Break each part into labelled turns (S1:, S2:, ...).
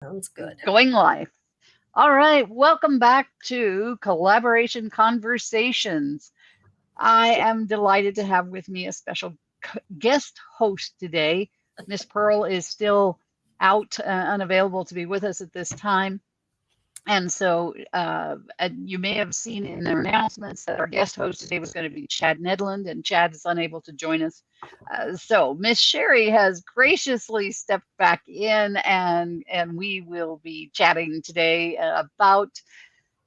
S1: Sounds good.
S2: Going live. All right, welcome back to Collaboration Conversations. I am delighted to have with me a special guest host today. Miss Pearl is still out, unavailable to be with us at this time. And so you may have seen in their announcements that our guest host today was going to be Chad Nedland, and Chad is unable to join us. So Miss Sherry has graciously stepped back in, and we will be chatting today about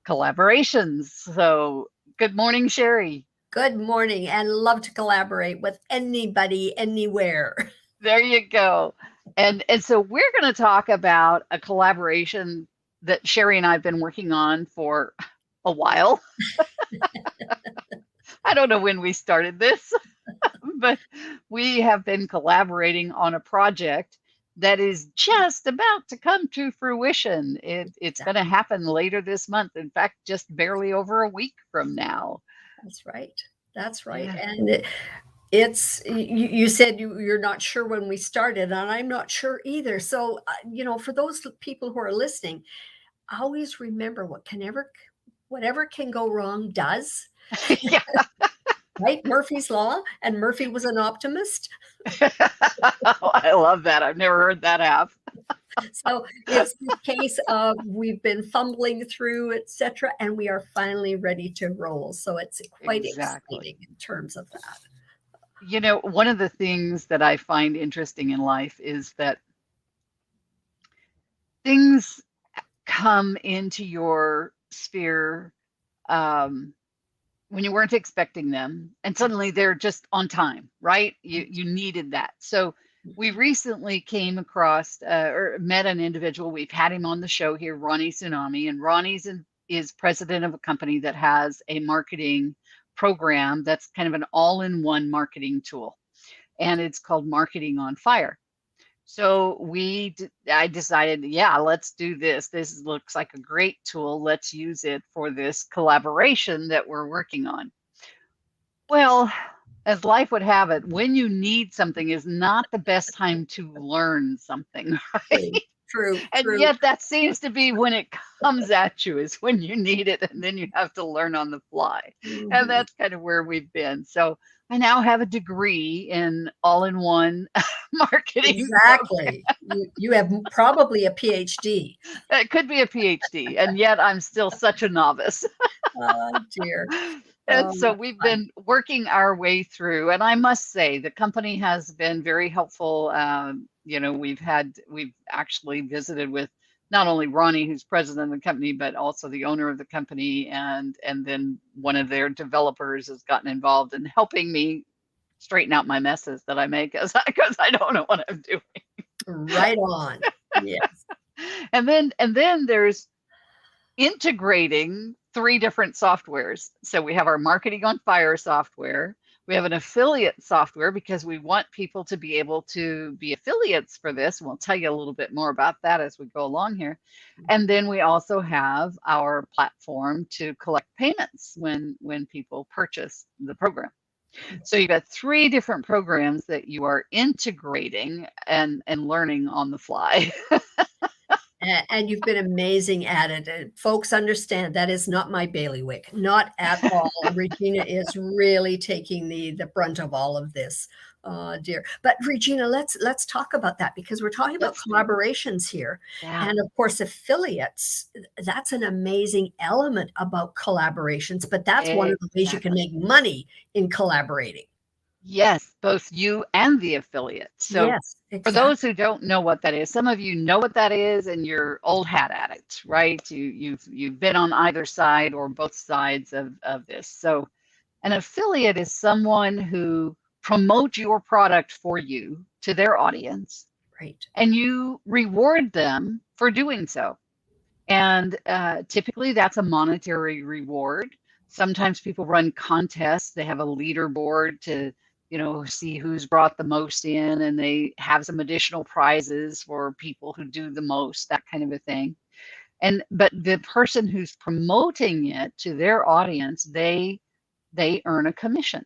S2: collaborations. So good morning, Sherry.
S1: Good morning, and love to collaborate with anybody, anywhere.
S2: There you go. And so we're going to talk about a collaboration that Sherry and I have been working on for a while. I don't know when we started this, but we have been collaborating on a project that is just about to come to fruition. It's going to happen later this month. In fact, just barely over a week from now.
S1: That's right. That's right.
S2: Yeah.
S1: And you said you're not sure when we started, and I'm not sure either. So, for those people who are listening, always remember whatever can go wrong does.
S2: Yeah.
S1: Right? Murphy's Law, and Murphy was an optimist.
S2: I love that. I've never heard that half.
S1: So it's the case of we've been fumbling through, etc., and we are finally ready to roll. So it's quite
S2: Exactly.
S1: exciting in terms of that.
S2: You know, one of the things that I find interesting in life is that things come into your sphere when you weren't expecting them, and suddenly they're just on time, right? You needed that. So we recently came across or met an individual. We've had him on the show here, Ronnie Tsunami, and Ronnie's is president of a company that has a marketing program that's kind of an all-in-one marketing tool, and it's called Marketing on Fire. So I decided, yeah, let's do this. This looks like a great tool. Let's use it for this collaboration that we're working on. Well, as life would have it, when you need something is not the best time to learn something, right?
S1: True.
S2: And yet that seems to be when it comes at you is when you need it, and then you have to learn on the fly. And that's kind of where we've been. So I now have a degree in all-in-one marketing.
S1: Exactly. You have probably a PhD.
S2: It could be a PhD, and yet I'm still such a novice.
S1: Oh, dear.
S2: And so we've been working our way through, and I must say the company has been very helpful. We've actually visited with not only Ronnie, who's president of the company, but also the owner of the company, and then one of their developers has gotten involved in helping me straighten out my messes that I make because I don't know what I'm doing.
S1: Right on. Yes.
S2: And then there's integrating 3 different softwares. So we have our Marketing on Fire software. We have an affiliate software because we want people to be able to be affiliates for this. And we'll tell you a little bit more about that as we go along here. And then we also have our platform to collect payments when people purchase the program. So you've got 3 different programs that you are integrating and learning on the fly.
S1: And you've been amazing at it. Folks understand that is not my bailiwick, not at all. Regina is really taking the brunt of all of this, dear. But Regina, let's talk about that because we're talking about collaborations here, and of course affiliates. That's an amazing element about collaborations, but that's one of the ways you can make money in collaborating.
S2: Yes, both you and the affiliate. So
S1: yes,
S2: for those who don't know what that is, some of you know what that is and you're old hat at it, right? You've been on either side or both sides of this. So an affiliate is someone who promotes your product for you to their audience.
S1: Right.
S2: And you reward them for doing so. And typically that's a monetary reward. Sometimes people run contests. They have a leaderboard to see who's brought the most in, and they have some additional prizes for people who do the most, that kind of a thing. But the person who's promoting it to their audience, they earn a commission.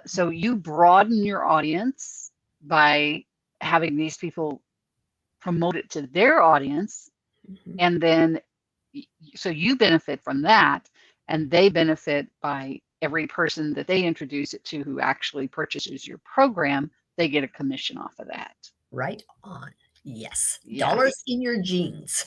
S2: So you broaden your audience by having these people promote it to their audience. And then, so you benefit from that, and they benefit by every person that they introduce it to who actually purchases your program. They get a commission off of that.
S1: Right on. Yes.
S2: Yes.
S1: Dollars in your jeans.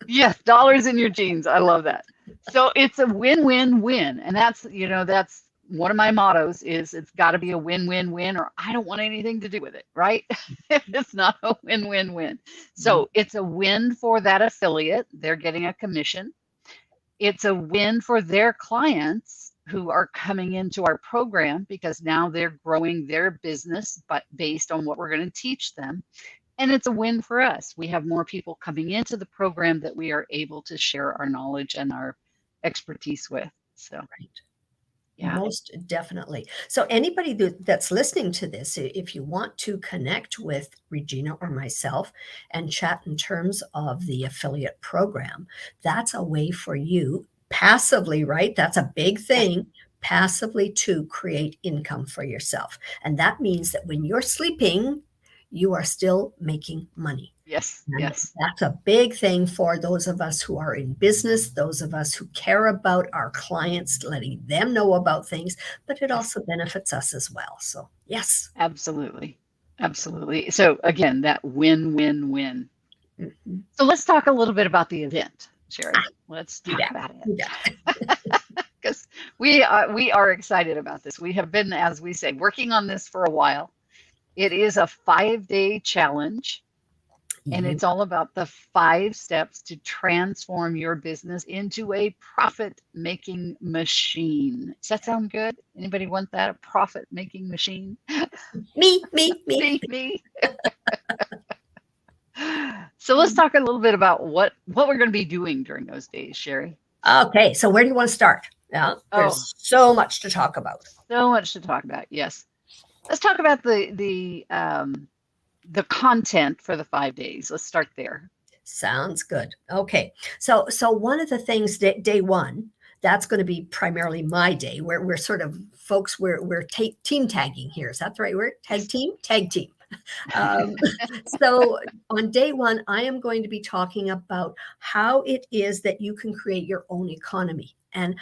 S2: Yes, dollars in your jeans. I love that. So it's a win-win-win. And that's, that's one of my mottos is it's got to be a win-win-win, or I don't want anything to do with it, right? If it's not a win-win-win. So it's a win for that affiliate. They're getting a commission. It's a win for their clients who are coming into our program because now they're growing their business, but based on what we're going to teach them. And it's a win for us. We have more people coming into the program that we are able to share our knowledge and our expertise with. So,
S1: right.
S2: Yeah.
S1: Most definitely. So anybody that's listening to this, if you want to connect with Regina or myself and chat in terms of the affiliate program, that's a way for you passively, right? That's a big thing, passively to create income for yourself. And that means that when you're sleeping, you are still making money.
S2: Yes.
S1: And
S2: yes.
S1: That's a big thing for those of us who are in business, those of us who care about our clients, letting them know about things, but it also benefits us as well. So, yes.
S2: Absolutely. Absolutely. So again, that win-win-win.
S1: Mm-hmm.
S2: So let's talk a little bit about the event, Sherry. Let's talk about it. Because we are excited about this. We have been, as we say, working on this for a while. It is a 5-day challenge, and it's all about the 5 steps to transform your business into a profit-making machine. Does that sound good? Anybody want that? A profit-making machine?
S1: Me.
S2: So let's talk a little bit about what we're going to be doing during those days, Sherry.
S1: Okay, so where do you want to start? There's so much to talk about.
S2: So much to talk about. Yes. Let's talk about the content for the 5 days. Let's start there.
S1: Sounds good. Okay. So one of the things, day one, that's going to be primarily my day. We're sort of folks. We're team tagging here. Is that the right word? Tag team. So on day one, I am going to be talking about how it is that you can create your own economy. And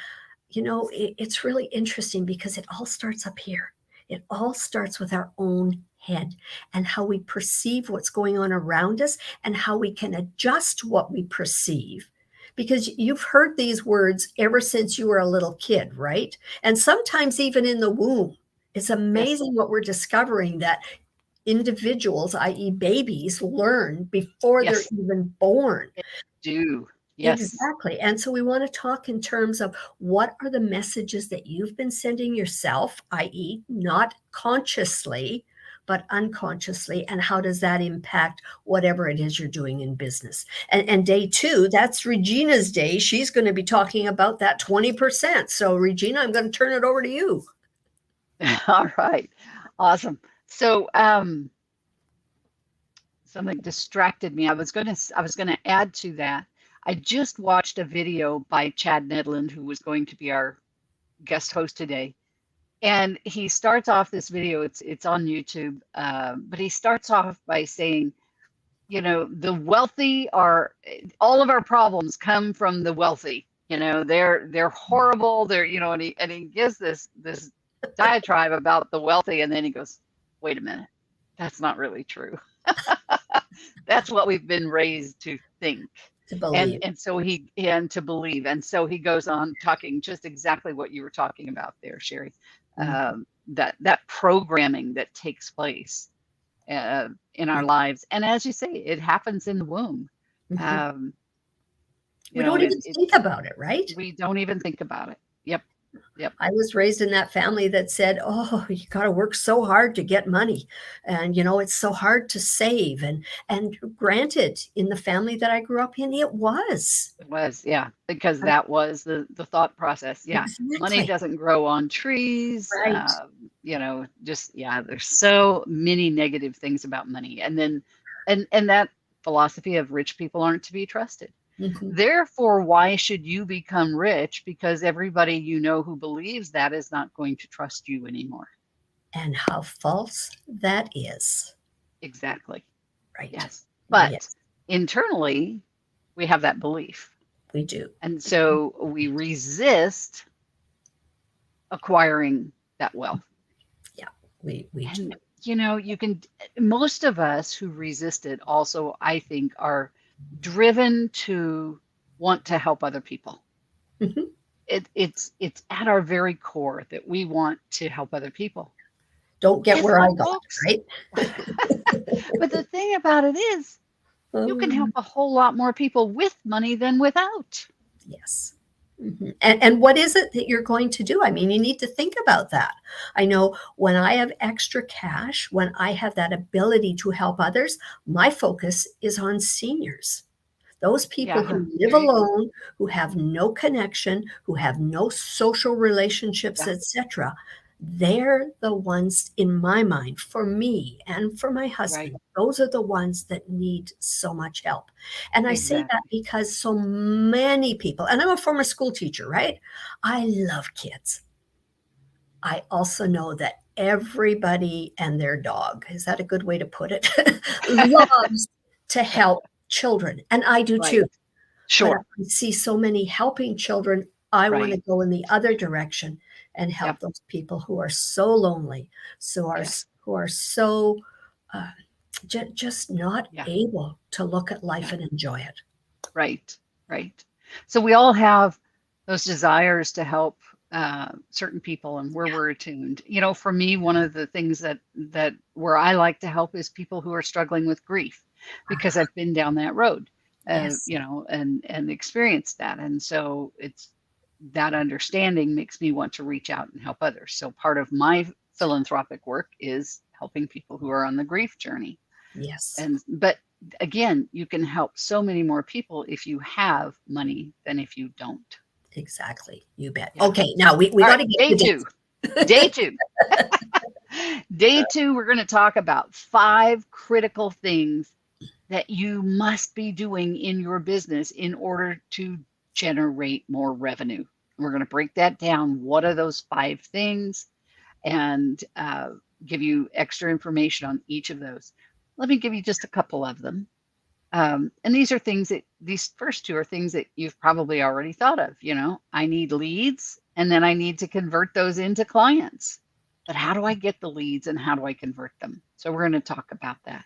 S1: it's really interesting because it all starts up here. It all starts with our own head and how we perceive what's going on around us and how we can adjust what we perceive. Because you've heard these words ever since you were a little kid, right? And sometimes even in the womb. It's amazing what we're discovering, that individuals, i.e. babies, learn before they're even born.
S2: They do. Yes.
S1: Exactly. And so we want to talk in terms of what are the messages that you've been sending yourself, i.e. not consciously, but unconsciously, and how does that impact whatever it is you're doing in business. And day 2, that's Regina's day. She's going to be talking about that 20%. So Regina, I'm going to turn it over to you.
S2: All right. Awesome. So something distracted me. I was going to add to that. I just watched a video by Chad Nedland, who was going to be our guest host today. And he starts off this video, it's on YouTube, but he starts off by saying, the wealthy all of our problems come from the wealthy. They're horrible. And he gives this diatribe about the wealthy. And then he goes, wait a minute, that's not really true. That's what we've been raised to think.
S1: To believe.
S2: And to believe. And so he goes on talking just exactly what you were talking about there, Sherry. That programming that takes place in our lives. And as you say, it happens in the womb.
S1: We don't even think about it, right?
S2: We don't even think about it. Yep.
S1: I was raised in that family that said, oh, you got to work so hard to get money. And, it's so hard to save. And granted, in the family that I grew up in, it was.
S2: It was, yeah, because that was the thought process. Yeah. Exactly. Money doesn't grow on trees.
S1: Right.
S2: There's so many negative things about money. And then, and that philosophy of rich people aren't to be trusted. Therefore, why should you become rich? Because everybody who believes that is not going to trust you anymore.
S1: And how false that is.
S2: Exactly.
S1: Right.
S2: Yes. But internally, we have that belief.
S1: We do.
S2: And so we resist acquiring that wealth.
S1: Yeah, we do.
S2: And, most of us who resist it also, I think, are driven to want to help other people.
S1: Mhm.
S2: It's at our very core that we want to help other people.
S1: Don't get
S2: Guess
S1: where I
S2: what,
S1: got,
S2: folks?
S1: right?
S2: But the thing about it is, you can help a whole lot more people with money than without.
S1: Yes. And what is it that you're going to do? I mean, you need to think about that. I know when I have extra cash, when I have that ability to help others, my focus is on seniors. Those people
S2: Yeah,
S1: who live
S2: there you go.
S1: alone, who have no connection, who have no social relationships,
S2: Yeah,
S1: etc. They're the ones, in my mind, for me and for my
S2: right.
S1: husband, those are the ones that need so much help. And I say that
S2: Exactly.
S1: because so many people, and I'm a former school teacher, right? I love kids. I also know that everybody and their dog, is that a good way to put it? Loves to help children. And I do
S2: Right.
S1: too. But
S2: Sure.
S1: I see so many helping children. I want to
S2: Right.
S1: go in the other direction and help
S2: Yep.
S1: those people who are so lonely,
S2: Yes.
S1: who are so uh, just not
S2: Yeah.
S1: able to look at life
S2: Yeah.
S1: and enjoy it.
S2: Right. Right. So we all have those desires to help certain people, and where we're attuned. For me, one of the things that where I like to help is people who are struggling with grief, because I've been down that road,
S1: Yes,
S2: and experienced that, and so it's that understanding makes me want to reach out and help others. So part of my philanthropic work is helping people who are on the grief journey.
S1: yes,
S2: But again, you can help so many more people if you have money than if you don't.
S1: exactly. You bet.
S2: Yeah.
S1: Okay, now we
S2: All
S1: got
S2: right.
S1: to get
S2: Day
S1: to
S2: two.
S1: this.
S2: Day two. Day two, we're going to talk about 5 critical things that you must be doing in your business in order to generate more revenue. We're going to break that down. What are those 5 things? And give you extra information on each of those. Let me give you just a couple of them. And these first 2 are things that you've probably already thought of. I need leads, and then I need to convert those into clients. But how do I get the leads and how do I convert them? So we're going to talk about that.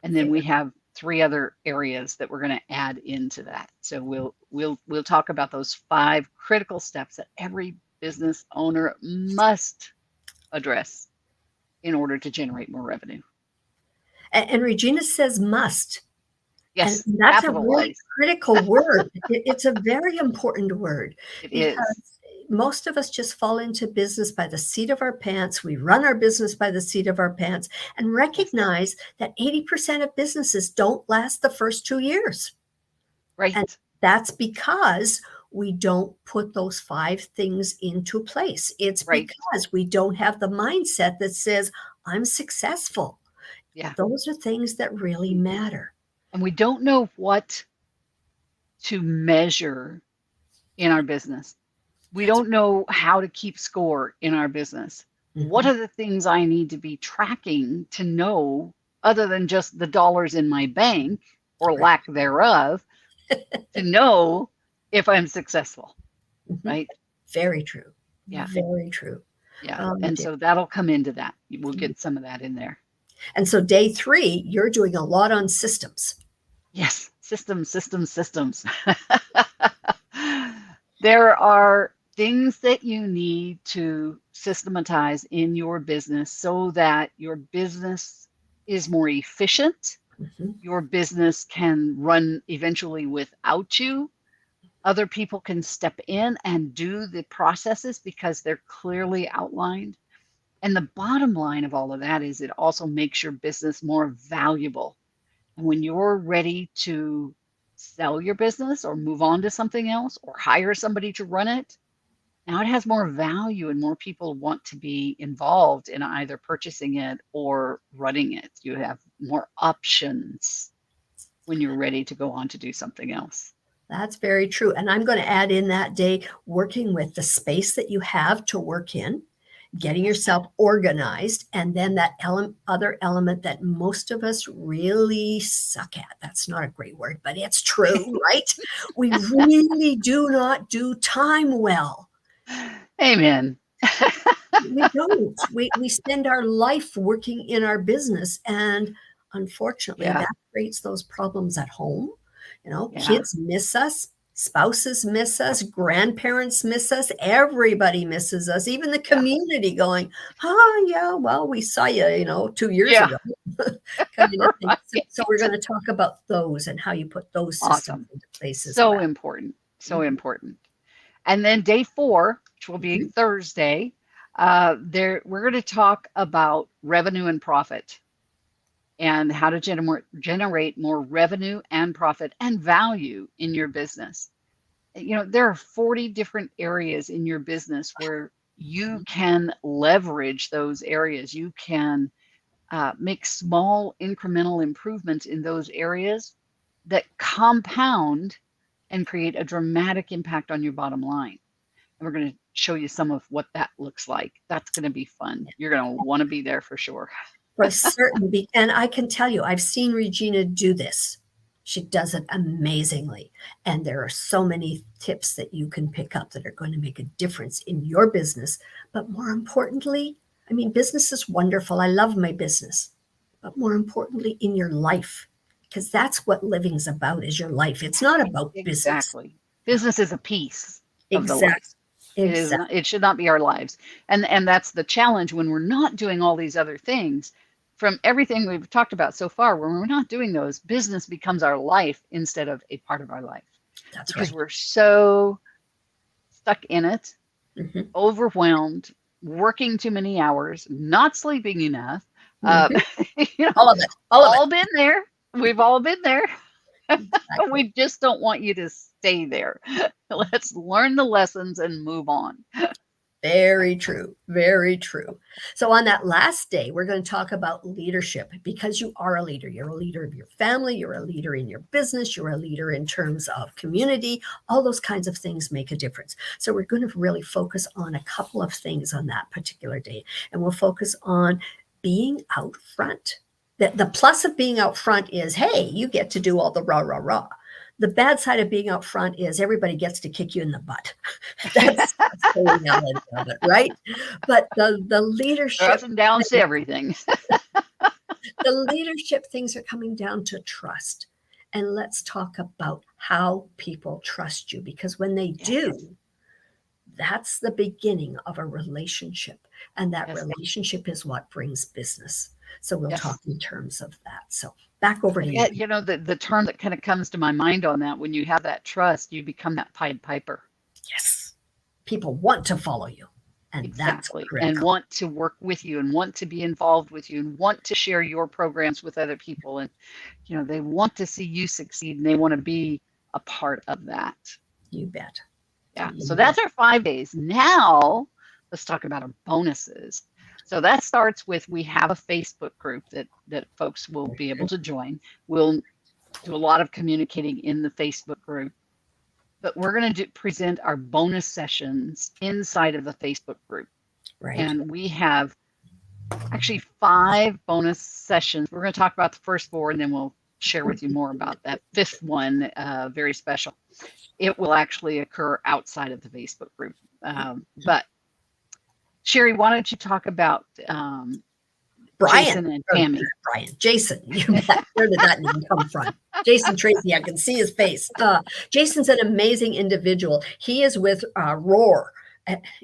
S2: And then we
S1: Very,
S2: have 3 other areas that we're going to add into that. So we'll talk about those 5 critical steps that every business owner must address in order to generate more revenue.
S1: and Regina says must. And
S2: Yes,
S1: that's a really
S2: capitalize.
S1: critical word. It's a very important word
S2: It is.
S1: because most of us just fall into business by the seat of our pants. We run our business by the seat of our pants and
S2: Yes.
S1: recognize that 80% of businesses don't last the first 2 years. And
S2: Right.
S1: that's because we don't put those 5 things into place. It's
S2: Right.
S1: because we don't have the mindset that says, I'm successful.
S2: Yeah.
S1: Those are things that really matter.
S2: And we don't know what to measure in our business. We
S1: That's
S2: don't know how to keep score in our business. What
S1: mhm.
S2: are the things I need to be tracking to know, other than just the dollars in my bank or
S1: Right.
S2: lack thereof, to know if I'm successful?
S1: Mhm.
S2: Right.
S1: Very true.
S2: Yeah.
S1: Very true.
S2: Yeah.
S1: Oh,
S2: And
S1: dear.
S2: so that'll come into that. We'll get some of that in there.
S1: And so day 3, you're doing a lot on systems.
S2: Yes. Systems, systems, systems. There are things that you need to systematize in your business so that your business is more efficient.
S1: Mhm.
S2: Your business can run eventually without you. Other people can step in and do the processes because they're clearly outlined. And the bottom line of all of that is it also makes your business more valuable. And when you're ready to sell your business or move on to something else or hire somebody to run it, now it has more value and more people want to be involved in either purchasing it or running it. You have more options when you're ready to go on to do something else.
S1: That's very true. And I'm going to add in that day working with the space that you have to work in. getting yourself organized, and then that other element that most of us really suck at. That's not a great word, but it's true, right? We really do not do time well.
S2: Amen.
S1: We don't. We spend our life working in our business, and unfortunately,
S2: Yeah.
S1: that creates those problems at home.
S2: Yeah.
S1: Kids miss us, spouses miss us, grandparents miss us, everybody misses us, even the community going, oh, yeah, well, we saw you, 2 years
S2: Yeah.
S1: ago, kind of thing.
S2: Right.
S1: So we're going to talk about those and how you put those systems
S2: Awesome.
S1: into place as
S2: So
S1: well.
S2: important. So
S1: Mhm.
S2: important. And then day 4, which will be
S1: Mhm.
S2: Thursday, we're going to talk about revenue and profit and how to generate more revenue and profit and value in your business. There are 40 different areas in your business where you can leverage those areas. You can make small incremental improvements in those areas that compound and create a dramatic impact on your bottom line. And we're going to show you some of what that looks like. That's going to be fun. You're going to want to be there for sure.
S1: For certain, and I can tell you, I've seen Regina do this. She does it amazingly. And there are so many tips that you can pick up that are going to make a difference in your business. But more importantly, I mean, business is wonderful. I love my business. But more importantly, in your life, because that's what living's about, is your life. It's not about business.
S2: Exactly. Business is a piece of the life.
S1: Exactly. Exactly.
S2: It should not be our lives. And that's the challenge when we're not doing all these other things. From everything we've talked about so far, when we're not doing those, business becomes our life instead of a part of our life.
S1: That's
S2: Because
S1: right.
S2: we're so stuck in it,
S1: Mhm.
S2: overwhelmed, working too many hours, not sleeping enough.
S1: Mhm.
S2: You know,
S1: All of it. All of it.
S2: all been there. We've all been there.
S1: Exactly.
S2: We just don't want you to stay there. Let's learn the lessons and move on.
S1: Very true. Very true. So, on that last day, we're going to talk about leadership because you are a leader. You're a leader of your family, you're a leader in your business, you're a leader in terms of community. All those kinds of things make a difference. So, we're going to really focus on a couple of things on that particular day. And we'll focus on being out front. The plus of being out front is, hey, you get to do all the rah, rah, rah. The bad side of being out front is everybody gets to kick you in the butt. That's the reality of it, right? But the leadership,
S2: Ups and downs to everything.
S1: the leadership things are coming down to trust. And let's talk about how people trust you, because when they
S2: Yes.
S1: do, that's the beginning of a relationship. And that
S2: Yes.
S1: relationship is what brings business. So we'll
S2: Yes.
S1: talk in terms of that. So back over to you.
S2: Yeah, the term that kind of comes to my mind on that, when you have that trust, you become that Pied Piper.
S1: Yes. People want to follow you. And
S2: Exactly.
S1: that's
S2: And
S1: critical.
S2: want to work with you and want to be involved with you and want to share your programs with other people. And, they want to see you succeed and they want to be a part of that.
S1: You bet.
S2: Yeah.
S1: You
S2: So
S1: bet.
S2: that's our 5 days. Now let's talk about our bonuses. So that starts with, we have a Facebook group that folks will be able to join. We'll do a lot of communicating in the Facebook group, but we're going to present our bonus sessions inside of the Facebook group.
S1: Right.
S2: And we have actually 5 bonus sessions. We're going to talk about the first 4, and then we'll share with you more about that 5th one, very special. It will actually occur outside of the Facebook group. But Sherry, why don't you talk about Jason and Tammy?
S1: Jason, you bet. Where did that name come from? Jason Tracy, I can see his face. Jason's an amazing individual. He is with Roar.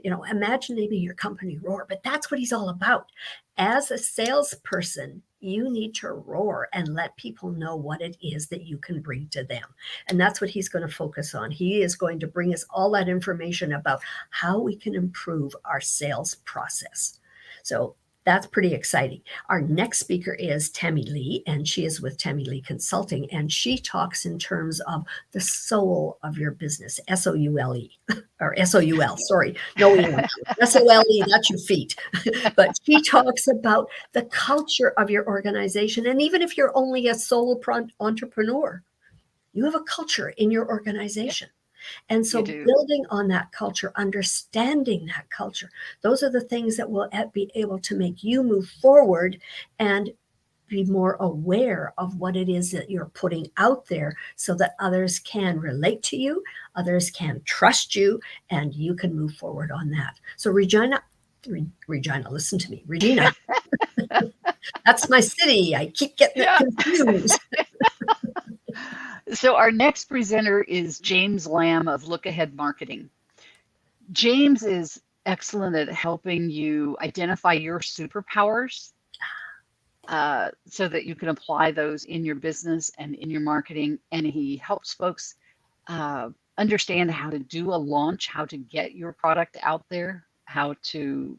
S1: Imagine maybe your company Roar, but that's what he's all about. As a salesperson, you need to roar and let people know what it is that you can bring to them. And that's what he's going to focus on. He is going to bring us all that information about how we can improve our sales process. So that's pretty exciting. Our next speaker is Tammy Lee, and she is with Tammy Lee Consulting, and she talks in terms of the soul of your business, S-O-U-L-E, or S-O-U-L, sorry. No, S-O-L-E, that's your feet. But she talks about the culture of your organization. And even if you're only a solo entrepreneur, you have a culture in your organization. And
S2: You
S1: so
S2: do.
S1: building on that culture, understanding that culture, those are the things that will be able to make you move forward and be more aware of what it is that you're putting out there so that others can relate to you, others can trust you, and you can move forward on that. So Regina, listen to me. Regina, that's my city. I keep getting it
S2: Yeah.
S1: confused.
S2: So our next presenter is James Lamb of Look Ahead Marketing. James is excellent at helping you identify your superpowers so that you can apply those in your business and in your marketing. And he helps folks uh, understand how to do a launch, how to get your product out there, how to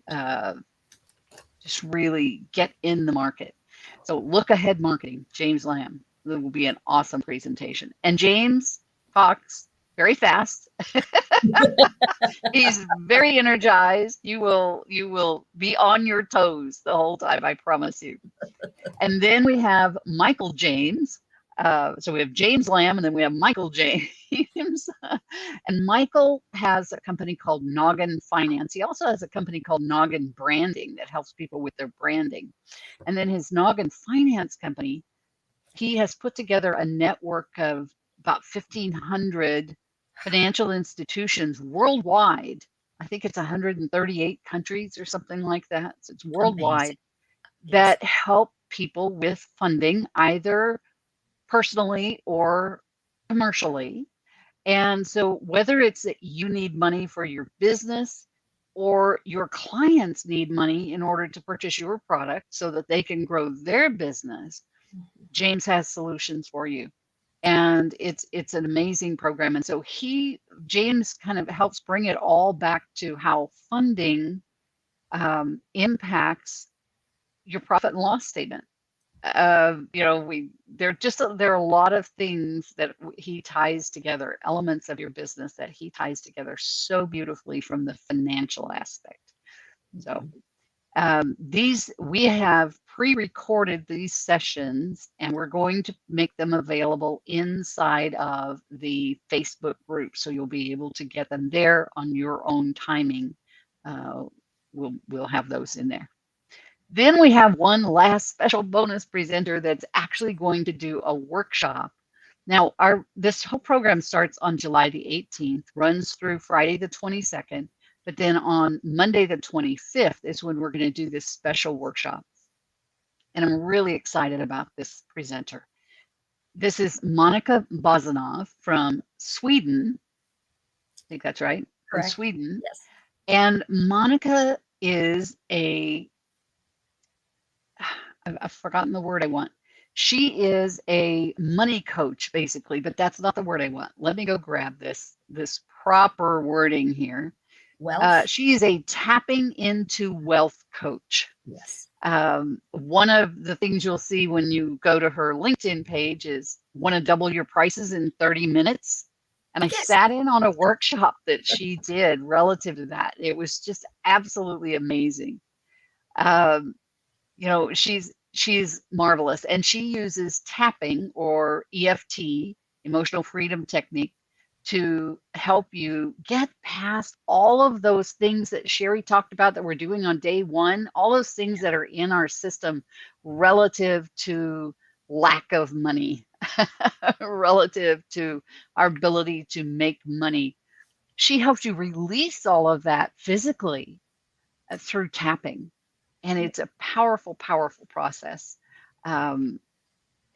S2: just really get in the market. So Look Ahead Marketing, James Lamb. It will be an awesome presentation. And James talks very fast. He's very energized. You will be on your toes the whole time, I promise you. And then we have Michael James. So we have James Lamb, and then we have Michael James. And Michael has a company called Noggin Finance. He also has a company called Noggin Branding that helps people with their branding. And then his Noggin Finance company, he has put together a network of about 1,500 financial institutions worldwide. I think it's 138 countries or something like that. So it's
S1: Amazing.
S2: worldwide
S1: Yes.
S2: that help people with funding, either personally or commercially. And so, whether it's that you need money for your business or your clients need money in order to purchase your product so that they can grow their business, James has solutions for you. And it's an amazing program. And so James kind of helps bring it all back to how funding impacts your profit and loss statement. There are a lot of things that he ties together, elements of your business that he ties together so beautifully from the financial aspect. So these we have pre-recorded these sessions, and we're going to make them available inside of the Facebook group, so you'll be able to get them there on your own timing. We'll have those in there. Then we have one last special bonus presenter that's actually going to do a workshop. Now, this whole program starts on July the 18th, runs through Friday the 22nd, but then on Monday the 25th is when we're going to do this special workshop. And I'm really excited about this presenter. This is Monica Bozanov from Sweden. I think that's right, from
S1: Correct.
S2: Sweden.
S1: Yes.
S2: And Monica is I've forgotten the word I want. She is a money coach, basically, but that's not the word I want. Let me go grab this proper wording here.
S1: Wealth.
S2: She is a tapping into wealth coach.
S1: Yes.
S2: One of the things you'll see when you go to her LinkedIn page is want to double your prices in 30 minutes. And I
S1: Yes.
S2: sat in on a workshop that she did relative to that. It was just absolutely amazing. She's marvelous, and she uses tapping, or EFT, emotional freedom technique, to help you get past all of those things that Sherry talked about that we're doing on day one, all those things that are in our system relative to lack of money, relative to our ability to make money. She helps you release all of that physically through tapping. And it's a powerful, powerful process. Um,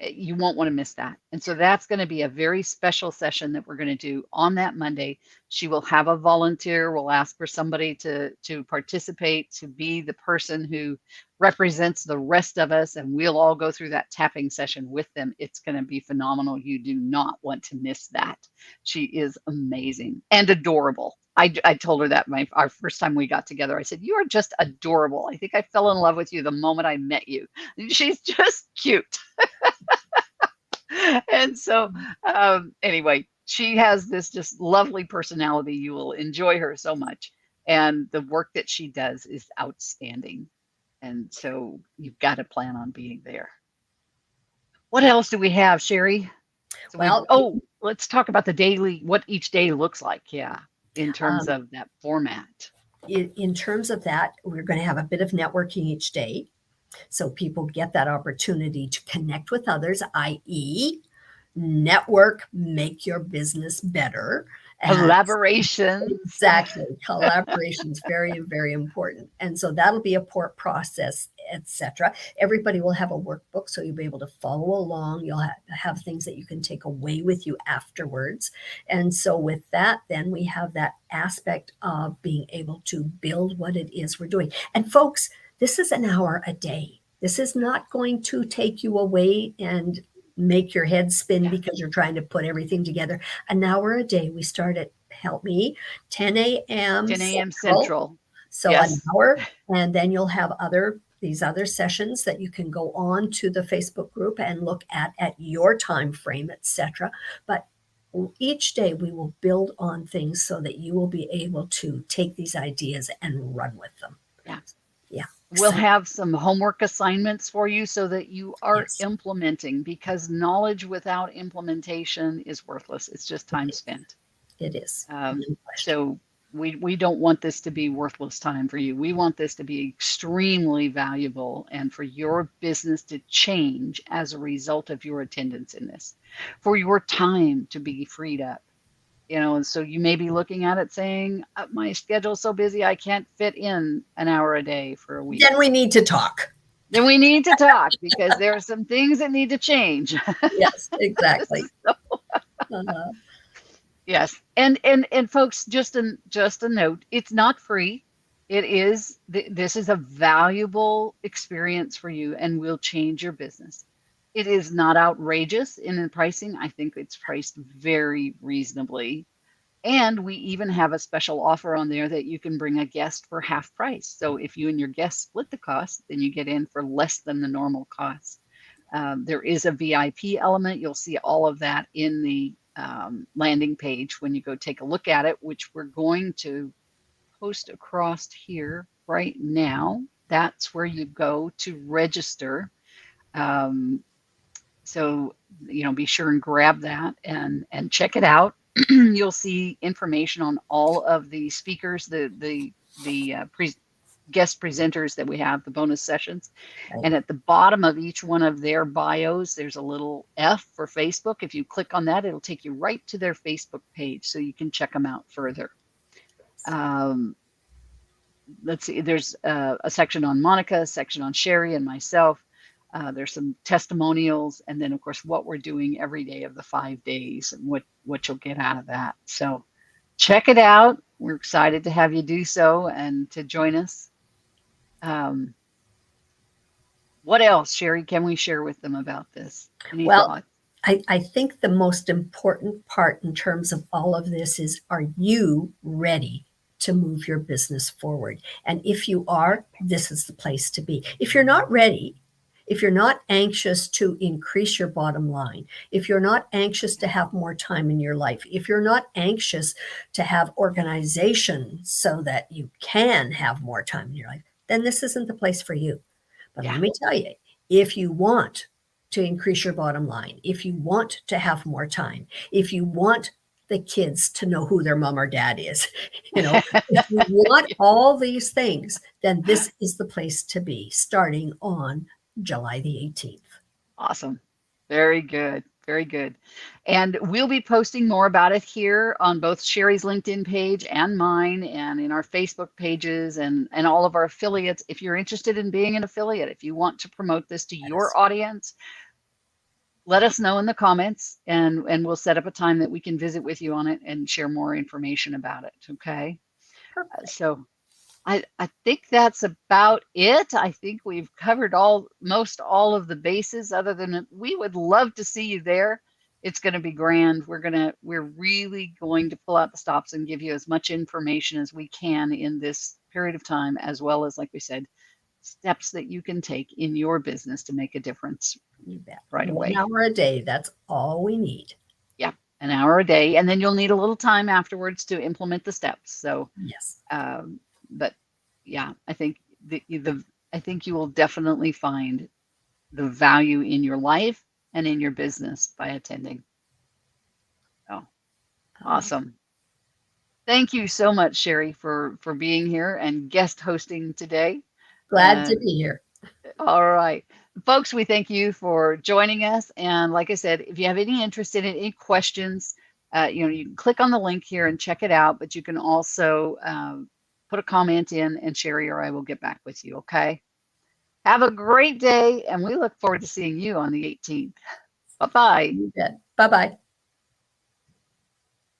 S2: you won't want to miss that. And so that's going to be a very special session that we're going to do on that Monday. She will have a volunteer. We'll ask for somebody to participate, to be the person who represents the rest of us, and we'll all go through that tapping session with them. It's going to be phenomenal. You do not want to miss that. She is amazing and adorable. I told her that our first time we got together. I said, "You are just adorable. I think I fell in love with you the moment I met you." She's just cute. And so anyway, she has this just lovely personality. You will enjoy her so much. And the work that she does is outstanding. And so you've got to plan on being there. What else do we have, Sherry? So
S1: Well,
S2: let's talk about the daily, what each day looks like. Yeah. In terms
S1: um,
S2: of that format.
S1: in terms of that, we're going to have a bit of networking each day. So people get that opportunity to connect with others, i.e., network, make your business better. And
S2: Collaboration.
S1: exactly, collaboration is very, very important. And so that'll be a process, etc. Everybody will have a workbook, so you'll be able to follow along. You'll have things that you can take away with you afterwards. And so with that, then we have that aspect of being able to build what it is we're doing. And folks, this is an hour a day. This is not going to take you away and make your head spin because you're trying to put everything together. An hour a day. We start at, help me, 10 a.m.
S2: 10 a.m.
S1: Central.
S2: Central.
S1: So an
S2: Yes.
S1: hour, and then you'll have these other sessions that you can go on to the Facebook group and look at your time frame, etc. But each day we will build on things so that you will be able to take these ideas and run with them.
S2: Yeah.
S1: Yeah.
S2: We'll have some homework assignments for you so that you are
S1: Yes.
S2: implementing, because knowledge without implementation is worthless. It's just time spent.
S1: It is.
S2: So we don't want this to be worthless time for you. We want this to be extremely valuable and for your business to change as a result of your attendance in this, for your time to be freed up. And so you may be looking at it saying, my schedule's so busy, I can't fit in an hour a day for a week.
S1: Then we need to talk.
S2: Then we need to talk because there are some things that need to change.
S1: Yes, exactly.
S2: Yes. And folks, just a note, it's not free. It is, this is a valuable experience for you and will change your business. It is not outrageous in the pricing. I think it's priced very reasonably. And we even have a special offer on there that you can bring a guest for half price. So if you and your guest split the cost, then you get in for less than the normal cost. There is a VIP element. You'll see all of that in the landing page when you go take a look at it, which we're going to post across here right now. That's where you go to register. So, be sure and grab that and check it out. You'll see information on all of the speakers, the guest presenters that we have, the bonus sessions. Right. And at the bottom of each one of their bios, there's a little F for Facebook. If you click on that, it'll take you right to their Facebook page so you can check them out further. Let's see, there's a section on Monica, a section on Sherry and myself. There's some testimonials, and then of course what we're doing every day of the 5 days and what you'll get out of that. So check it out. We're excited to have you do so and to join us. What else, Sherry, can we share with them about this? Any thoughts?
S1: I think the most important part in terms of all of this is, are you ready to move your business forward? And if you are, this is the place to be. If you're not ready, if you're not anxious to increase your bottom line, if you're not anxious to have more time in your life, if you're not anxious to have organization so that you can have more time in your life, then this isn't the place for you. But let me tell you, if you want to increase your bottom line, if you want to have more time, if you want the kids to know who their mom or dad is, if you want all these things, then this is the place to be, starting on July the 18th.
S2: Awesome. Very good. Very good. And we'll be posting more about it here on both Sherry's LinkedIn page and mine, and in our Facebook pages and all of our affiliates. If you're interested in being an affiliate, if you want to promote this to your audience, let us know in the comments, and we'll set up a time that we can visit with you on it and share more information about it. Okay. So I think that's about it. I think we've covered most all of the bases, other than we would love to see you there. It's going to be grand. We're really going to pull out the stops and give you as much information as we can in this period of time, as well as, like we said, steps that you can take in your business to make a difference.
S1: You bet.
S2: Right away.
S1: 1 hour a day. That's all we need.
S2: Yeah. An hour a day. And then you'll need a little time afterwards to implement the steps. So
S1: yes.
S2: But yeah, I think I think you will definitely find the value in your life and in your business by attending. Awesome. Thank you so much, Sherry, for being here and guest hosting today.
S1: Glad to be here.
S2: All right. Folks, we thank you for joining us. And like I said, if you have any interest in it, any questions, you can click on the link here and check it out, but you can also put a comment in and Sherry or I will get back with you, okay? Have a great day, and we look forward to seeing you on the 18th. Bye-bye.
S1: You bet. Bye-bye.